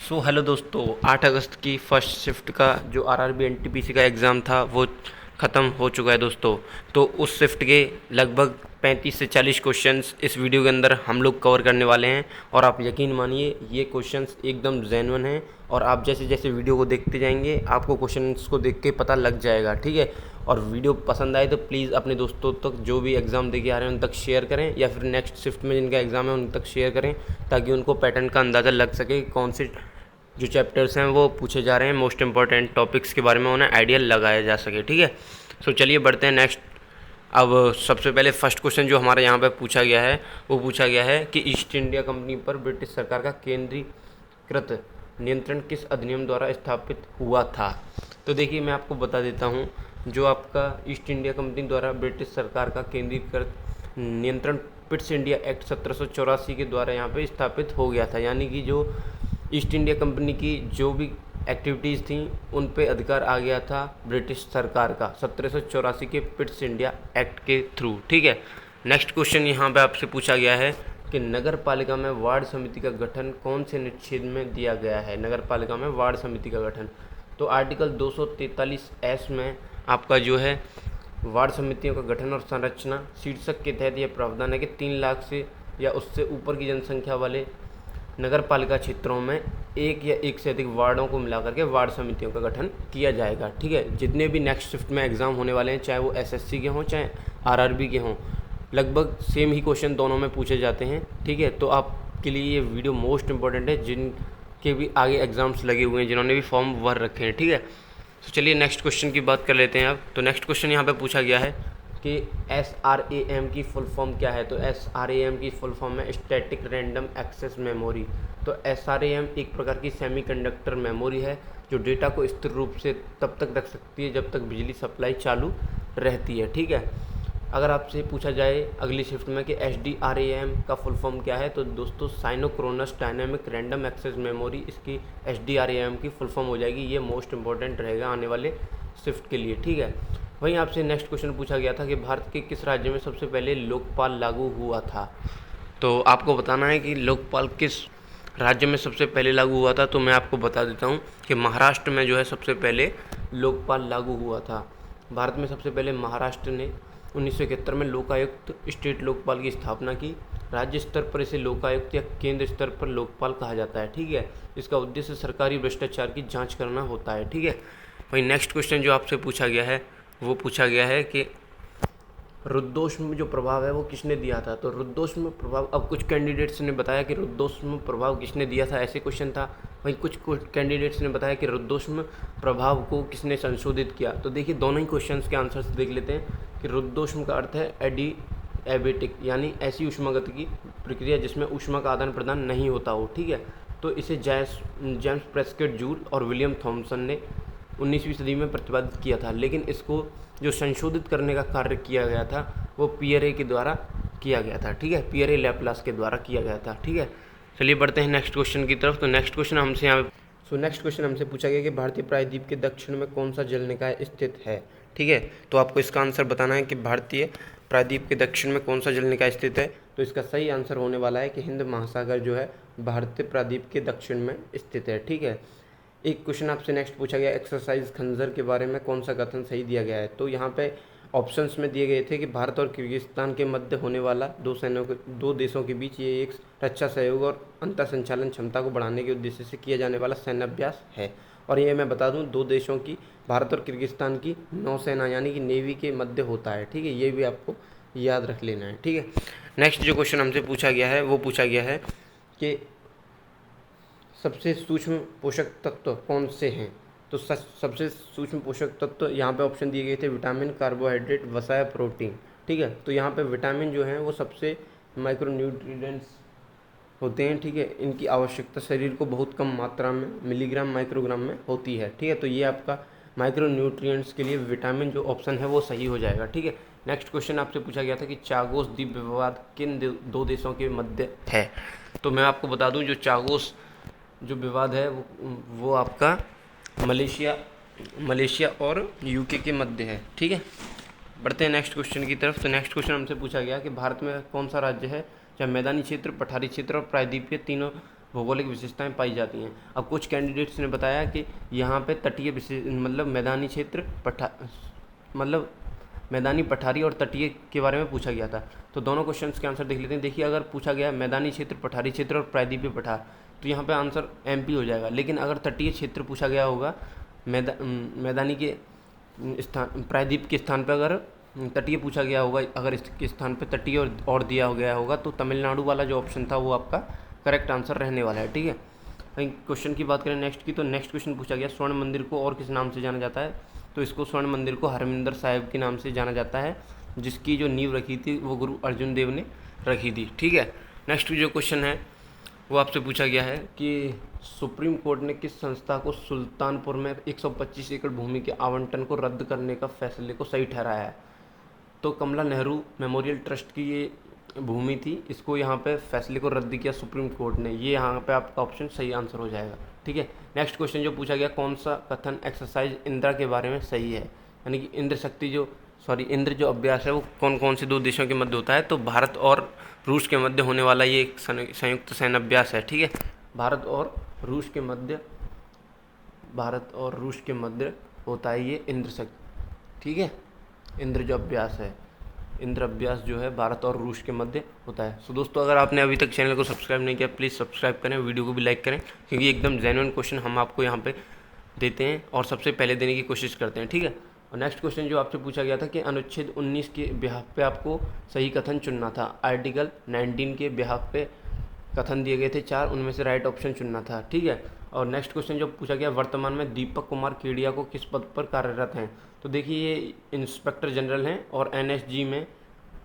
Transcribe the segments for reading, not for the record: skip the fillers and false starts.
Hello दोस्तों, 8 अगस्त की first shift का जो आरआरबी एनटीपीसी का एग्ज़ाम था वो ख़त्म हो चुका है दोस्तों। तो उस शिफ्ट के लगभग 35 से 40 क्वेश्चंस इस वीडियो के अंदर हम लोग कवर करने वाले हैं। और आप यकीन मानिए ये क्वेश्चंस एकदम जेन्युइन हैं और आप जैसे जैसे वीडियो को देखते जाएंगे आपको क्वेश्चंस को देख के पता लग जाएगा, ठीक है। और वीडियो पसंद आए तो प्लीज़ अपने दोस्तों तक जो भी एग्ज़ाम दे के आ रहे हैं उन तक शेयर करें, या फिर नेक्स्ट शिफ्ट में जिनका एग्ज़ाम है उन तक शेयर करें, ताकि उनको पैटर्न का अंदाज़ा लग सके कौन से जो चैप्टर्स हैं वो पूछे जा रहे हैं, मोस्ट इंपॉर्टेंट टॉपिक्स के बारे में उन्हें आइडिया लगाया जा सके, ठीक है। सो चलिए बढ़ते हैं नेक्स्ट। अब सबसे पहले फर्स्ट क्वेश्चन जो हमारे यहाँ पे पूछा गया है वो पूछा गया है कि ईस्ट इंडिया कंपनी पर ब्रिटिश सरकार का केंद्रीकृत नियंत्रण किस अधिनियम द्वारा स्थापित हुआ था। तो देखिए मैं आपको बता देता हूँ, जो आपका ईस्ट इंडिया कंपनी द्वारा ब्रिटिश सरकार का केंद्रीकृत नियंत्रण पिट्स इंडिया एक्ट 1784 के द्वारा यहाँ पे स्थापित हो गया था। यानी कि जो ईस्ट इंडिया कंपनी की जो भी एक्टिविटीज़ थी उन पे अधिकार आ गया था ब्रिटिश सरकार का 1784 के पिट्स इंडिया एक्ट के थ्रू, ठीक है। नेक्स्ट क्वेश्चन यहाँ पे आपसे पूछा गया है कि नगर पालिका में वार्ड समिति का गठन कौन से अनुच्छेद में दिया गया है। नगर पालिका में वार्ड समिति का गठन तो आर्टिकल 243 में आपका जो है वार्ड समितियों का गठन और संरचना शीर्षक के तहत यह प्रावधान है कि 3 लाख से या उससे ऊपर की जनसंख्या वाले नगर पालिका क्षेत्रों में एक या एक से अधिक वार्डों को मिलाकर के वार्ड समितियों का गठन किया जाएगा, ठीक है। जितने भी नेक्स्ट शिफ्ट में एग्ज़ाम होने वाले हैं, चाहे वो एसएससी के हों चाहे आरआरबी के हों, लगभग सेम ही क्वेश्चन दोनों में पूछे जाते हैं, ठीक है। तो आपके लिए ये वीडियो मोस्ट इंपॉर्टेंट है जिनके भी आगे एग्ज़ाम्स लगे हुए हैं, जिन्होंने भी फॉर्म भर रखे हैं, ठीक है। तो चलिए नेक्स्ट क्वेश्चन की बात कर लेते हैं अब। तो नेक्स्ट क्वेश्चन यहाँ पे पूछा गया है कि SRAM की फुल फॉर्म क्या है। तो SRAM की फुल फॉर्म है स्टैटिक रैंडम एक्सेस मेमोरी। तो SRAM एक प्रकार की सेमीकंडक्टर मेमोरी है जो डेटा को स्थिर रूप से तब तक रख सकती है जब तक बिजली सप्लाई चालू रहती है, ठीक है। अगर आपसे पूछा जाए अगली शिफ्ट में कि SDRAM का फुल फॉर्म क्या है, तो दोस्तों साइनोक्रोनस डायनेमिक रैंडम एक्सेस मेमोरी इसकी SDRAM की फुल फॉर्म हो जाएगी। ये मोस्ट इंपॉर्टेंट रहेगा आने वाले शिफ्ट के लिए, ठीक है। वहीं आपसे नेक्स्ट क्वेश्चन पूछा गया था कि भारत के किस राज्य में सबसे पहले लोकपाल लागू हुआ था। तो आपको बताना है कि लोकपाल किस राज्य में सबसे पहले लागू हुआ था। तो मैं आपको बता देता हूँ कि महाराष्ट्र में जो है सबसे पहले लोकपाल लागू हुआ था। भारत में सबसे पहले महाराष्ट्र ने 1971 में लोकायुक्त स्टेट लोकपाल की स्थापना की। राज्य स्तर पर इसे लोकायुक्त या केंद्र स्तर पर लोकपाल कहा जाता है, ठीक है। इसका उद्देश्य सरकारी भ्रष्टाचार की जांच करना होता है, ठीक है। वहीं नेक्स्ट क्वेश्चन जो आपसे पूछा गया है वो पूछा गया है कि रुद्धोष्म जो प्रभाव है वो किसने दिया था। तो रुद्धोष्म प्रभाव, अब कुछ कैंडिडेट्स ने बताया कि रुद्धोष्म प्रभाव किसने दिया था, ऐसे क्वेश्चन था। वहीं कुछ कैंडिडेट्स ने बताया कि रुद्धोष्म प्रभाव को किसने संशोधित किया। तो देखिए दोनों ही क्वेश्चंस के आंसर्स देख लेते हैं कि रुद्धोष्म का अर्थ है एडिएबेटिक, यानी ऐसी ऊष्मागति की प्रक्रिया जिसमें ऊष्मा का आदान प्रदान नहीं होता हो, ठीक है। तो इसे जेम्स प्रेस्केट जूल और विलियम थॉमसन ने 19वीं सदी में प्रतिपादित किया था, लेकिन इसको जो संशोधित करने का कार्य किया गया था वो पियरे के द्वारा किया गया था, ठीक है। पियरे लैप्लास के द्वारा किया गया था, ठीक है। चलिए बढ़ते हैं नेक्स्ट क्वेश्चन की तरफ। तो नेक्स्ट क्वेश्चन हमसे यहाँ नेक्स्ट क्वेश्चन हमसे पूछा गया कि भारतीय प्रायद्वीप के दक्षिण में कौन सा जल निकाय स्थित है, ठीक है। तो आपको इसका आंसर बताना है कि भारतीय प्रायद्वीप के दक्षिण में कौन सा जल निकाय स्थित है। तो इसका सही आंसर होने वाला है कि हिंद महासागर जो है भारतीय प्रायद्वीप के दक्षिण में स्थित है, ठीक है। एक क्वेश्चन आपसे नेक्स्ट पूछा गया एक्सरसाइज खंजर के बारे में कौन सा कथन सही दिया गया है। तो यहाँ पे ऑप्शंस में दिए गए थे कि भारत और किर्गिस्तान के मध्य होने वाला दो देशों के बीच ये एक रक्षा सहयोग और अंतर संचालन क्षमता को बढ़ाने के उद्देश्य से किया जाने वाला सैन्याभ्यास है। और ये मैं बता दूं, दो देशों की, भारत और किर्गिस्तान की नौसेना यानी कि नेवी के मध्य होता है, ठीक है। ये भी आपको याद रख लेना है, ठीक है। नेक्स्ट जो क्वेश्चन हमसे पूछा गया है वो पूछा गया है कि सबसे सूक्ष्म पोषक तत्व कौन से हैं। तो सबसे सूक्ष्म पोषक तत्व यहाँ पे ऑप्शन दिए गए थे विटामिन, कार्बोहाइड्रेट, वसा, प्रोटीन, ठीक है। तो यहाँ पे विटामिन जो हैं वो सबसे माइक्रोन्यूट्रिएंट्स होते हैं, ठीक है। इनकी आवश्यकता शरीर को बहुत कम मात्रा में मिलीग्राम माइक्रोग्राम में होती है, ठीक है। तो ये आपका माइक्रोन्यूट्रिएंट्स के लिए विटामिन जो ऑप्शन है वो सही हो जाएगा, ठीक है। नेक्स्ट क्वेश्चन आपसे पूछा गया था कि चागोस द्वीप विवाद किन दो देशों के मध्य है। तो मैं आपको बता दूं, जो चागोस जो विवाद है वो आपका मलेशिया और यूके के मध्य है, ठीक है। बढ़ते हैं नेक्स्ट क्वेश्चन की तरफ। तो नेक्स्ट क्वेश्चन हमसे पूछा गया कि भारत में कौन सा राज्य है जहाँ मैदानी क्षेत्र, पठारी क्षेत्र और प्रायद्वीपीय तीनों भौगोलिक विशेषताएं पाई जाती हैं। अब कुछ कैंडिडेट्स ने बताया कि यहाँ पे तटीय मतलब मैदानी क्षेत्र मतलब मैदानी पठारी और तटीय के बारे में पूछा गया था। तो दोनों क्वेश्चंस के आंसर देख लेते हैं। देखिए, अगर पूछा गया मैदानी क्षेत्र, पठारी क्षेत्र और प्रायद्वीपीय पठार, तो यहाँ पे आंसर एमपी हो जाएगा। लेकिन अगर तटीय क्षेत्र पूछा गया होगा, मैदानी के स्थान, प्रायद्वीप के स्थान पर अगर तटीय पूछा गया होगा, अगर इसके स्थान पे तटीय और दिया गया होगा, तो तमिलनाडु वाला जो ऑप्शन था वो आपका करेक्ट आंसर रहने वाला है। ठीक है, वहीं क्वेश्चन की बात करें नेक्स्ट की, तो नेक्स्ट क्वेश्चन पूछा गया स्वर्ण मंदिर को और किस नाम से जाना जाता है। तो इसको स्वर्ण मंदिर को हरमिंदर साहिब के नाम से जाना जाता है, जिसकी जो नींव रखी थी वो गुरु अर्जुन देव ने रखी थी। ठीक है, नेक्स्ट जो क्वेश्चन है वो आपसे पूछा गया है कि सुप्रीम कोर्ट ने किस संस्था को सुल्तानपुर में 125 एकड़ भूमि के आवंटन को रद्द करने का फैसले को सही ठहराया है। तो कमला नेहरू मेमोरियल ट्रस्ट की ये भूमि थी, इसको यहाँ पे फैसले को रद्द किया सुप्रीम कोर्ट ने। ये यहाँ पे आपका ऑप्शन सही आंसर हो जाएगा। ठीक है, नेक्स्ट क्वेश्चन जो पूछा गया, कौन सा कथन एक्सरसाइज इंदिरा के बारे में सही है, यानी कि इंद्र जो अभ्यास है वो कौन कौन से दो देशों के मध्य होता है। तो भारत और रूस के मध्य होने वाला ये एक संयुक्त सैन्य अभ्यास है। ठीक है, भारत और रूस के मध्य होता है ये इंद्र शक्ति। ठीक है, इंद्र जो अभ्यास है, इंद्र अभ्यास जो है भारत और रूस के मध्य होता है। सो दोस्तों, अगर आपने अभी तक चैनल को सब्सक्राइब नहीं किया, प्लीज़ सब्सक्राइब करें, वीडियो को भी लाइक करें, क्योंकि एकदम जेन्युइन क्वेश्चन हम आपको यहाँ पे देते हैं और सबसे पहले देने की कोशिश करते हैं। ठीक है, और नेक्स्ट क्वेश्चन जो आपसे पूछा गया था कि अनुच्छेद 19 के बिहाफ पे आपको सही कथन चुनना था। आर्टिकल 19 के बिहाफ पे कथन दिए गए थे 4, उनमें से राइट ऑप्शन चुनना था। ठीक है, और नेक्स्ट क्वेश्चन जो पूछा गया, वर्तमान में दीपक कुमार केडिया को किस पद पर कार्यरत हैं। तो देखिए, ये इंस्पेक्टर जनरल हैं और एनएसजी में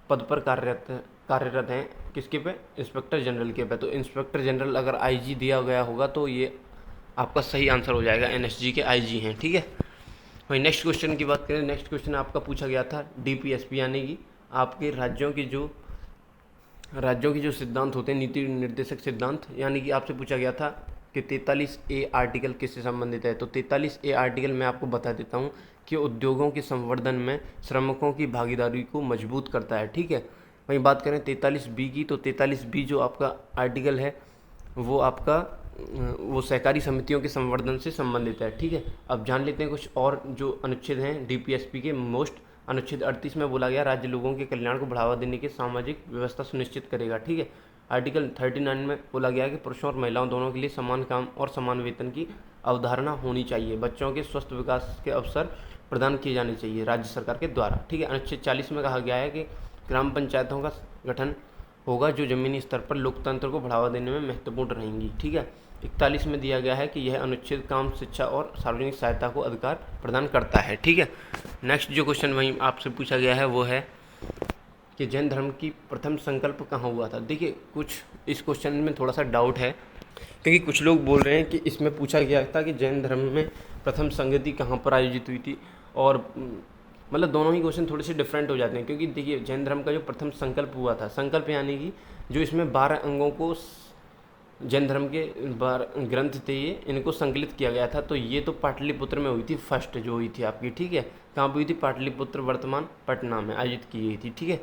पद पर कार्यरत हैं। किसके पे? इंस्पेक्टर जनरल के पे। तो इंस्पेक्टर जनरल अगर आईजी दिया गया होगा तो ये आपका सही आंसर हो जाएगा, एनएसजी के आईजी हैं। ठीक है, वही नेक्स्ट क्वेश्चन की बात करें, नेक्स्ट क्वेश्चन आपका पूछा गया था डीपीएसपी, यानी कि आपके राज्यों के जो सिद्धांत होते हैं, नीति निर्देशक सिद्धांत, यानी कि आपसे पूछा गया था कि 43A आर्टिकल किससे संबंधित है। तो 43A आर्टिकल मैं आपको बता देता हूँ कि उद्योगों के संवर्धन में श्रमिकों की भागीदारी को मजबूत करता है। ठीक है, वहीं बात करें 43B की, तो 43B जो आपका आर्टिकल है वो आपका सहकारी समितियों के संवर्धन से संबंधित है। ठीक है, अब जान लेते हैं कुछ और जो अनुच्छेद हैं डीपीएसपी के मोस्ट। अनुच्छेद 38 में बोला गया, राज्य लोगों के कल्याण को बढ़ावा देने की सामाजिक व्यवस्था सुनिश्चित करेगा। ठीक है, आर्टिकल 39 में बोला गया कि पुरुषों और महिलाओं दोनों के लिए समान काम और समान वेतन की अवधारणा होनी चाहिए। बच्चों के स्वस्थ विकास के अवसर प्रदान किए जाने चाहिए राज्य सरकार के द्वारा। ठीक है, अनुच्छेद 40 में कहा गया है कि ग्राम पंचायतों का गठन होगा जो जमीनी स्तर पर लोकतंत्र को बढ़ावा देने में महत्वपूर्ण रहेंगी। ठीक है, 41 में दिया गया है कि यह अनुच्छेद काम, शिक्षा और सार्वजनिक सहायता को अधिकार प्रदान करता है। ठीक है, नेक्स्ट जो क्वेश्चन वहीं आपसे पूछा गया है वो है कि जैन धर्म की प्रथम संकल्प कहाँ हुआ था। देखिए, कुछ इस क्वेश्चन में थोड़ा सा डाउट है, क्योंकि कुछ लोग बोल रहे हैं कि इसमें पूछा गया था कि जैन धर्म में प्रथम संगति कहाँ पर आयोजित हुई थी, और मतलब दोनों ही क्वेश्चन थोड़े से डिफरेंट हो जाते हैं। क्योंकि देखिए, जैन धर्म का जो प्रथम संकल्प हुआ था, संकल्प यानी कि जो इसमें 12 अंगों को, जैन धर्म के 12 ग्रंथ थे ये, इनको संकलित किया गया था। तो ये तो पाटलिपुत्र में हुई थी, फर्स्ट जो हुई थी आपकी। ठीक है, कहाँ पर हुई थी? पाटलिपुत्र, वर्तमान पटना में आयोजित की गई थी। ठीक है,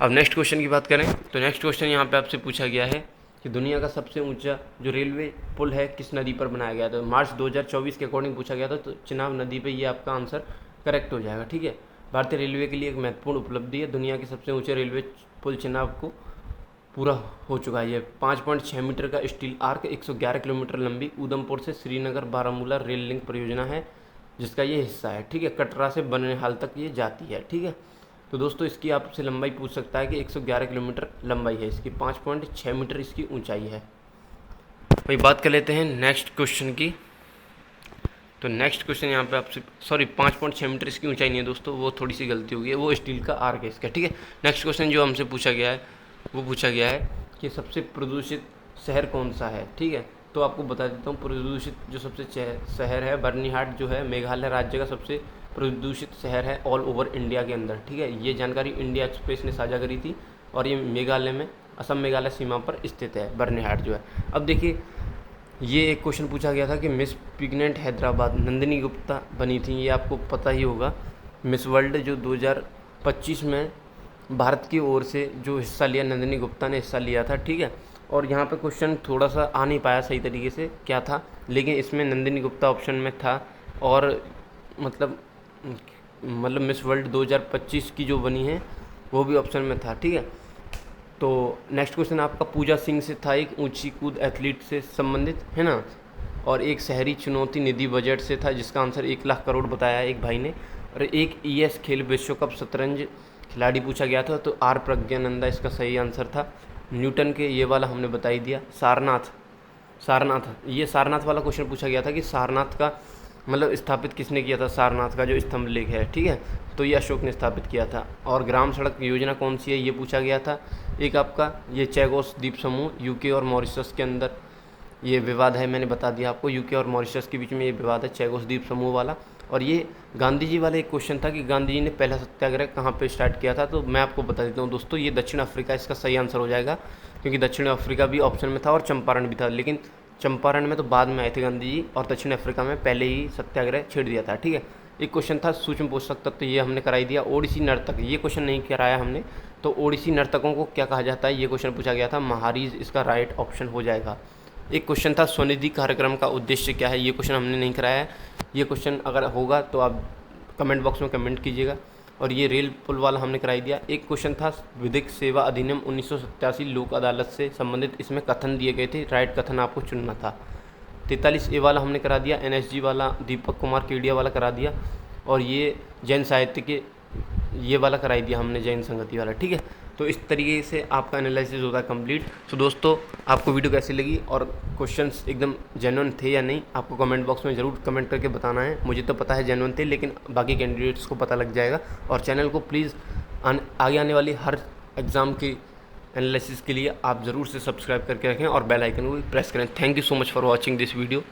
अब नेक्स्ट क्वेश्चन की बात करें तो नेक्स्ट क्वेश्चन यहाँ पे आपसे पूछा गया है कि दुनिया का सबसे ऊंचा जो रेलवे पुल है किस नदी पर बनाया गया था। मार्च 2024 के अकॉर्डिंग पूछा गया था, तो चिनाब नदी पे ये आपका आंसर करेक्ट हो जाएगा। ठीक है, भारतीय रेलवे के लिए एक महत्वपूर्ण उपलब्धि है, दुनिया के सबसे ऊंचे रेलवे पुल चिनाब को पूरा हो चुका है। ये 5.6 मीटर का स्टील आर्क 111 किलोमीटर लंबी उधमपुर से श्रीनगर बारामूला रेल लिंक परियोजना है, जिसका ये हिस्सा है। ठीक है, कटरा से बनिहाल तक ये जाती है। ठीक है, तो दोस्तों इसकी आपसे लंबाई पूछ सकता है कि 111 किलोमीटर लंबाई है इसकी, 5.6 मीटर इसकी ऊंचाई है। भाई बात कर लेते हैं नेक्स्ट क्वेश्चन की। तो नेक्स्ट क्वेश्चन यहाँ पे आपसे 5.6 मीटर इसकी ऊंचाई नहीं है दोस्तों, वो थोड़ी सी गलती हो गई है, वो स्टील का आर्क है इसका। ठीक है, नेक्स्ट क्वेश्चन जो हमसे पूछा गया है वो पूछा गया है कि सबसे प्रदूषित शहर कौन सा है। ठीक है, तो आपको बता देता हूँ, प्रदूषित जो सबसे शहर है बर्निहाट जो है मेघालय राज्य का सबसे प्रदूषित शहर है ऑल ओवर इंडिया के अंदर। ठीक है, ये जानकारी इंडिया एक्सप्रेस ने साझा करी थी, और ये मेघालय में असम मेघालय सीमा पर स्थित है बर्निहाट जो है। अब देखिए, ये एक क्वेश्चन पूछा गया था कि मिस पिग्नेंट हैदराबाद नंदिनी गुप्ता बनी थी, ये आपको पता ही होगा। मिस वर्ल्ड जो 2025 में भारत की ओर से जो हिस्सा लिया, नंदिनी गुप्ता ने हिस्सा लिया था। ठीक है, और यहाँ पे क्वेश्चन थोड़ा सा आ नहीं पाया सही तरीके से क्या था, लेकिन इसमें नंदिनी गुप्ता ऑप्शन में था, और मतलब मिस वर्ल्ड 2025 की जो बनी है वो भी ऑप्शन में था, ठीक है। तो नेक्स्ट क्वेश्चन आपका पूजा सिंह से था, एक ऊंची कूद एथलीट से संबंधित है ना, और एक शहरी चुनौती निधि बजट से था जिसका आंसर 1 लाख करोड़ बताया है एक भाई ने, और एक ईएस खेल विश्व कप शतरंज खिलाड़ी पूछा गया था, तो आर प्रज्ञानंदा इसका सही आंसर था। न्यूटन के ये वाला हमने बता ही दिया। सारनाथ ये सारनाथ वाला क्वेश्चन पूछा गया था कि सारनाथ का मतलब स्थापित किसने किया था, सारनाथ का जो स्तंभ लेख है, ठीक है, तो ये अशोक ने स्थापित किया था। और ग्राम सड़क योजना कौन सी है ये पूछा गया था। एक आपका ये चैगोस द्वीप समूह यूके और मॉरिशस के अंदर ये विवाद है, मैंने बता दिया आपको, यूके और मॉरिशस के बीच में ये विवाद है चैगोस द्वीप समूह वाला। और ये गांधी जी वाला एक क्वेश्चन था कि गांधी जी ने पहला सत्याग्रह कहाँ पे स्टार्ट किया था, तो मैं आपको बता देता हूँ दोस्तों, ये दक्षिण अफ्रीका इसका सही आंसर हो जाएगा, क्योंकि दक्षिण अफ्रीका भी ऑप्शन में था और चंपारण भी था, लेकिन चंपारण में तो बाद में आए थे गांधी जी, और दक्षिण अफ्रीका में पहले ही सत्याग्रह छेड़ दिया था, ठीक है। एक क्वेश्चन था सूक्ष्म पोषक तत्व, तो ये हमने कराई दिया। ओडिसी नर्तक, ये क्वेश्चन नहीं कराया हमने, तो ओडिसी नर्तकों को क्या कहा जाता है ये क्वेश्चन पूछा गया था, महारीज इसका राइट ऑप्शन हो जाएगा। एक क्वेश्चन था स्वनिधि कार्यक्रम का उद्देश्य क्या है, ये क्वेश्चन हमने नहीं कराया है, ये क्वेश्चन अगर होगा तो आप कमेंट बॉक्स में कमेंट कीजिएगा। और ये रेल पुल वाला हमने कराई दिया। एक क्वेश्चन था विधिक सेवा अधिनियम 1987 लोक अदालत से संबंधित, इसमें कथन दिए गए थे, राइट कथन आपको चुनना था। 43A वाला हमने करा दिया, NSG वाला दीपक कुमार केडिया वाला करा दिया, और ये जैन साहित्य के ये वाला कराई दिया हमने, जैन संगति वाला, ठीक है। तो इस तरीके से आपका एनालिसिस होता है कंप्लीट। तो दोस्तों आपको वीडियो कैसी लगी और क्वेश्चंस एकदम जेन्युइन थे या नहीं, आपको कमेंट बॉक्स में ज़रूर कमेंट करके बताना है। मुझे तो पता है जेन्युइन थे, लेकिन बाकी कैंडिडेट्स को पता लग जाएगा। और चैनल को प्लीज़ आगे आने वाली हर एग्ज़ाम की एनालिसिस के लिए आप ज़रूर से सब्सक्राइब करके रखें और बेल आइकन को भी प्रेस करें। Thank you so much for watching this video.